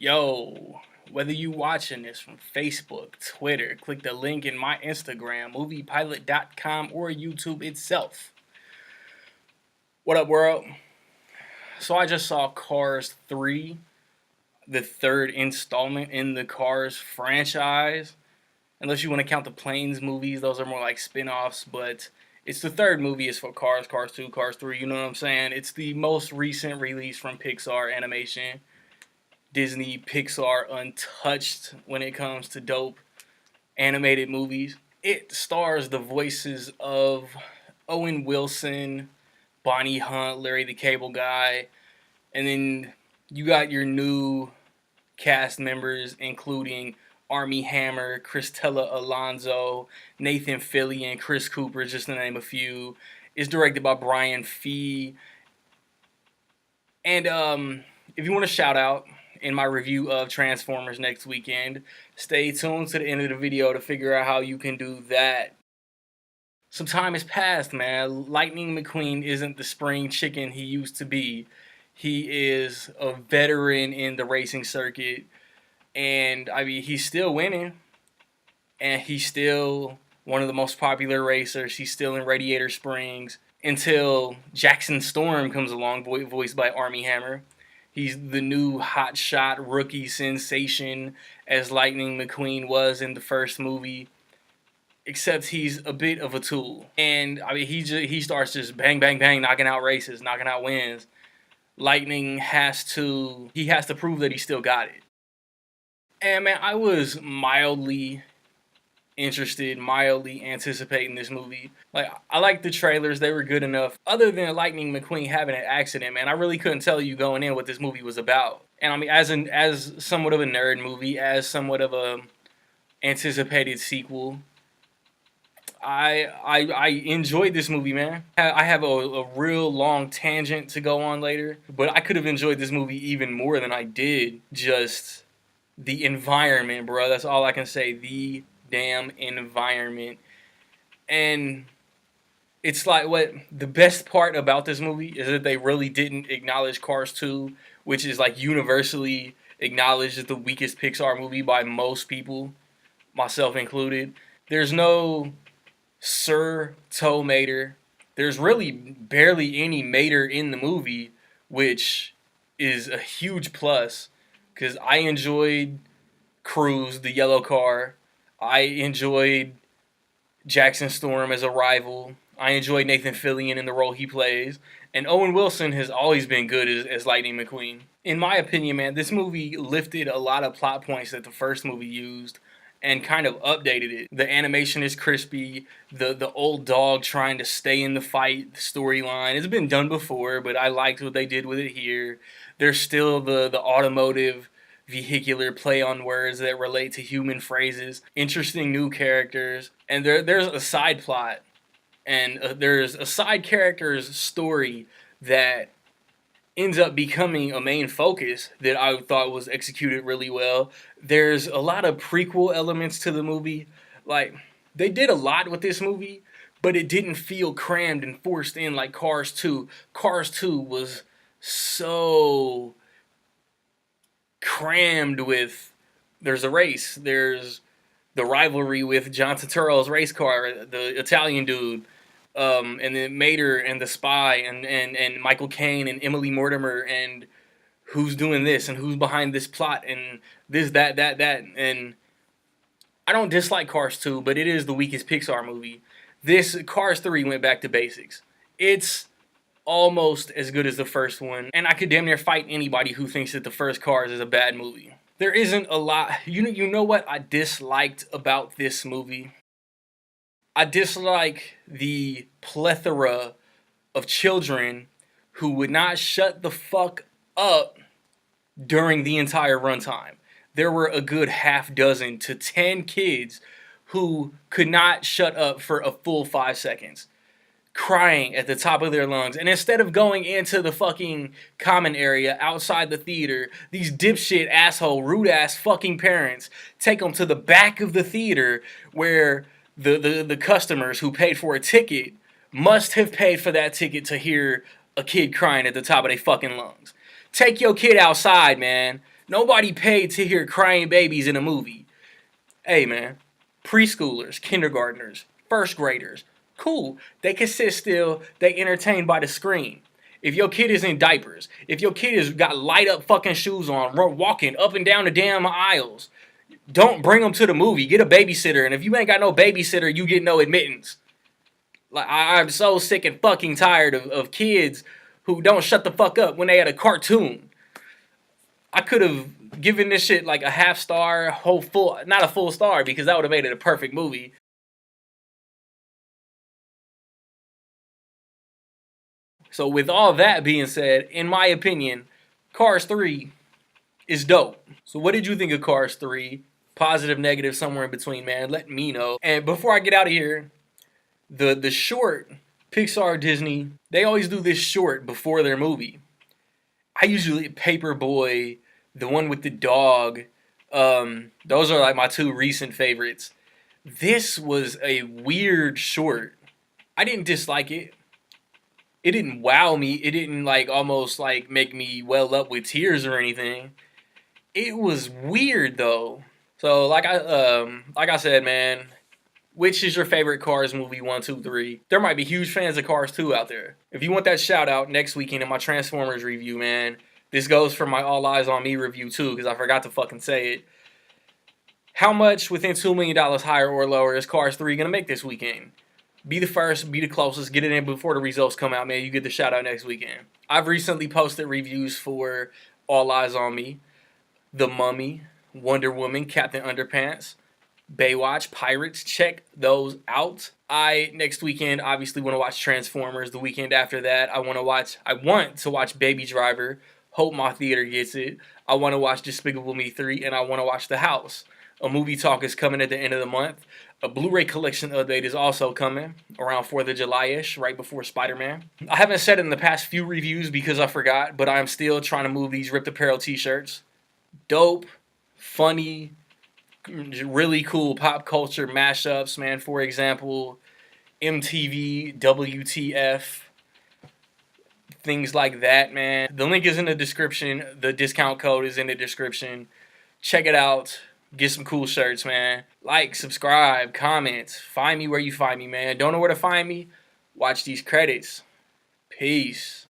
Yo, whether you watching this from Facebook, Twitter, click the link in my Instagram, moviepilot.com, or YouTube itself. What up, world? So I just saw Cars 3, the third installment in the Cars franchise. Unless you want to count the Planes movies, those are more like spin-offs, but it's the third movie is for Cars, Cars 2, Cars 3, you know what I'm saying? It's the most recent release from Pixar Animation. Disney, Pixar, untouched when it comes to dope animated movies. It stars the voices of Owen Wilson, Bonnie Hunt, Larry the Cable Guy, and then you got your new cast members, including Armie Hammer, Christella Alonso, Nathan Fillion, Chris Cooper, just to name a few. It's directed by Brian Fee. And if you want to shout out in my review of Transformers next weekend, stay tuned to the end of the video to figure out how you can do that. Some time has passed, man. Lightning McQueen isn't the spring chicken he used to be. He is a veteran in the racing circuit, and I mean, he's still winning, and he's still one of the most popular racers. He's still in Radiator Springs until Jackson Storm comes along, voiced by Armie Hammer. He's the new hotshot rookie sensation, as Lightning McQueen was in the first movie, except he's a bit of a tool. And I mean, he starts just bang, bang, bang, knocking out races, knocking out wins. Lightning has to prove that he still got it. And man, I was mildly interested, mildly anticipating this movie. Like, I liked the trailers, they were good enough. Other than Lightning McQueen having an accident, man, I really couldn't tell you going in what this movie was about. And I mean, as somewhat of a nerd movie, as somewhat of a anticipated sequel, I enjoyed this movie, man. I have a real long tangent to go on later, but I could have enjoyed this movie even more than I did. Just the environment, bro. That's all I can say. The damn environment. And it's like, what the best part about this movie is that they really didn't acknowledge Cars 2, which is like universally acknowledged as the weakest Pixar movie by most people, myself included. There's no Sir Tow Mater. There's really barely any Mater in the movie, which is a huge plus, because I enjoyed Cruz, the yellow car. I enjoyed Jackson Storm as a rival. I enjoyed Nathan Fillion in the role he plays. And Owen Wilson has always been good as Lightning McQueen. In my opinion, man, this movie lifted a lot of plot points that the first movie used and kind of updated it. The animation is crispy. The old dog trying to stay in the fight storyline. It's been done before, but I liked what they did with it here. There's still the automotive vehicular play on words that relate to human phrases. Interesting new characters. And there's a side plot. And there's a side character's story that ends up becoming a main focus that I thought was executed really well. There's a lot of prequel elements to the movie. Like, they did a lot with this movie, but it didn't feel crammed and forced in like Cars 2. Cars 2 was so crammed with, there's a race, there's the rivalry with John Turturro's race car, the Italian dude, and then Mater and the spy, and Michael Caine and Emily Mortimer, and who's doing this and who's behind this plot and this, that. And I don't dislike Cars 2, but it is the weakest Pixar movie. This Cars 3 went back to basics. It's almost as good as the first one, and I could damn near fight anybody who thinks that the first Cars is a bad movie. There isn't a lot. You know what I disliked about this movie? I dislike the plethora of children who would not shut the fuck up during the entire runtime. There were a good half dozen to 10 kids who could not shut up for a full 5 seconds, crying at the top of their lungs. And instead of going into the fucking common area outside the theater, these dipshit asshole rude ass fucking parents take them to the back of the theater where the customers who paid for a ticket must have paid for that ticket to hear a kid crying at the top of their fucking lungs. Take your kid outside, man. Nobody paid to hear crying babies in a movie. Hey, man. Preschoolers, kindergartners, first graders. Cool. They can sit still. They entertained by the screen. If your kid is in diapers, if your kid has got light up fucking shoes on, walking up and down the damn aisles, don't bring them to the movie. Get a babysitter. And if you ain't got no babysitter, you get no admittance. Like, I'm so sick and fucking tired of kids who don't shut the fuck up when they had a cartoon. I could have given this shit like a half star, not a full star, because that would have made it a perfect movie. So with all that being said, in my opinion, Cars 3 is dope. So what did you think of Cars 3? Positive, negative, somewhere in between, man. Let me know. And before I get out of here, the short, Pixar, Disney, they always do this short before their movie. I usually Paperboy, the one with the dog. Those are like my two recent favorites. This was a weird short. I didn't dislike it. It didn't wow me. It didn't like almost like make me well up with tears or anything. It was weird though. So like I said, man, which is your favorite Cars movie? 1, 2, 3. There might be huge fans of Cars 2 out there. If you want that shout out next weekend in my Transformers review, man, this goes for my All Eyes on Me review too, because I forgot to fucking say it. How much within $2 million higher or lower is Cars 3 gonna make this weekend? Be the first, be the closest, get it in before the results come out, man. You get the shout out next weekend. I've recently posted reviews for All Eyes on Me, The Mummy, Wonder Woman, Captain Underpants, Baywatch, Pirates. Check those out. Next weekend obviously want to watch Transformers. The weekend after that, I want to watch Baby Driver. Hope my theater gets it. I want to watch Despicable Me 3, and I want to watch The House. A movie talk is coming at the end of the month. A Blu-ray collection update is also coming around 4th of July-ish, right before Spider-Man. I haven't said it in the past few reviews because I forgot, but I'm still trying to move these Ripped Apparel t-shirts. Dope, funny, really cool pop culture mashups, man. For example, MTV, WTF, things like that, man. The link is in the description. The discount code is in the description. Check it out. Get some cool shirts, man. Like, subscribe, comment. Find me where you find me, man. Don't know where to find me? Watch these credits. Peace.